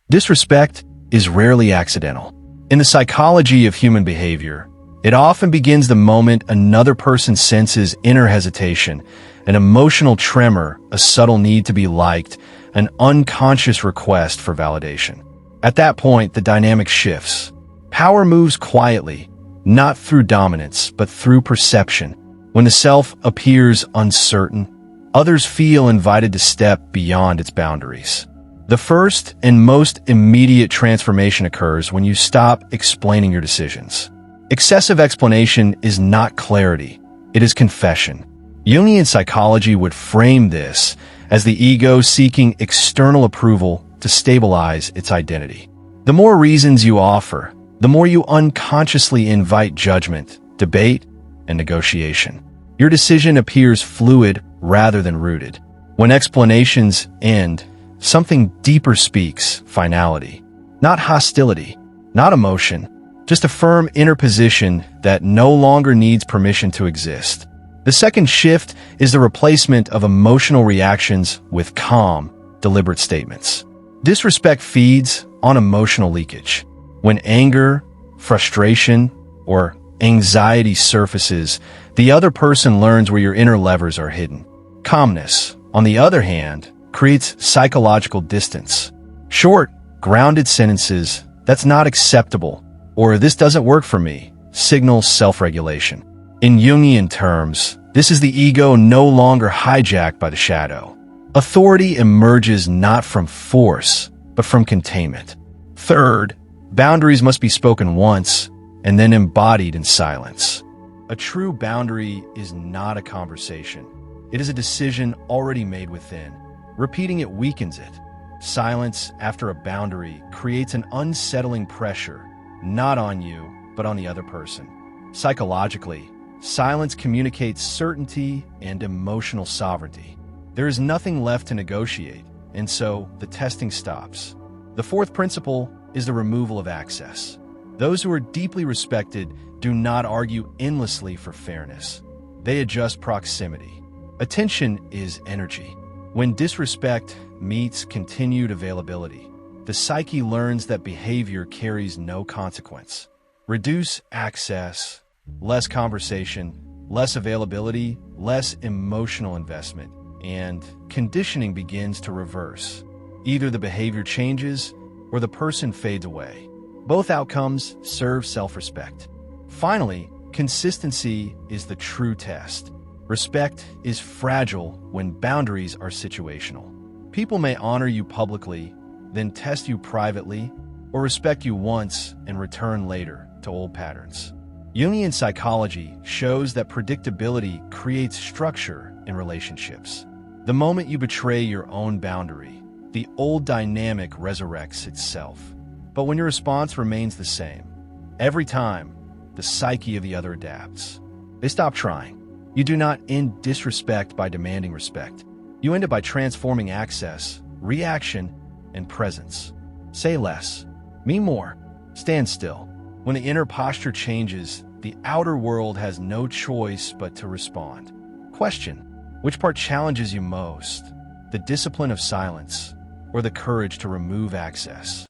Disrespect is rarely accidental. In the psychology of human behavior, it often begins the moment another person senses inner hesitation, an emotional tremor, a subtle need to be liked, an unconscious request for validation. At that point, the dynamic shifts. Power moves quietly, not through dominance, but through perception. When the self appears uncertain, others feel invited to step beyond its boundaries. The first and most immediate transformation occurs when you stop explaining your decisions. Excessive explanation is not clarity, it is confession. Jungian psychology would frame this as the ego seeking external approval to stabilize its identity. The more reasons you offer, the more you unconsciously invite judgment, debate, and negotiation. Your decision appears fluid rather than rooted. When explanations end, something deeper speaks: finality. Not hostility, not emotion, just a firm inner position that no longer needs permission to exist. The second shift is the replacement of emotional reactions with calm, deliberate statements. Disrespect feeds on emotional leakage. When anger, frustration, or anxiety surfaces, the other person learns where your inner levers are hidden. Calmness, on the other hand, creates psychological distance. Short, grounded sentences, "That's not acceptable," or "This doesn't work for me," signal self-regulation. In Jungian terms, this is the ego no longer hijacked by the shadow. Authority emerges not from force, but from containment. Third, boundaries must be spoken once and then embodied in silence. A true boundary is not a conversation. It is a decision already made within. Repeating it weakens it. Silence after a boundary creates an unsettling pressure, not on you, but on the other person. Psychologically, silence communicates certainty and emotional sovereignty. There is nothing left to negotiate, and so the testing stops. The fourth principle is the removal of access. Those who are deeply respected do not argue endlessly for fairness. They adjust proximity. Attention is energy. When disrespect meets continued availability, the psyche learns that behavior carries no consequence. Reduce access, less conversation, less availability, less emotional investment, and conditioning begins to reverse. Either the behavior changes or the person fades away. Both outcomes serve self-respect. Finally, consistency is the true test. Respect is fragile when boundaries are situational. People may honor you publicly, then test you privately, or respect you once and return later to old patterns. Jungian psychology shows that predictability creates structure in relationships. The moment you betray your own boundary, the old dynamic resurrects itself. But when your response remains the same, every time, the psyche of the other adapts. They stop trying. You do not end disrespect by demanding respect. You end it by transforming access, reaction, and presence. Say less. Mean more. Stand still. When the inner posture changes, the outer world has no choice but to respond. Question: which part challenges you most? The discipline of silence or the courage to remove access?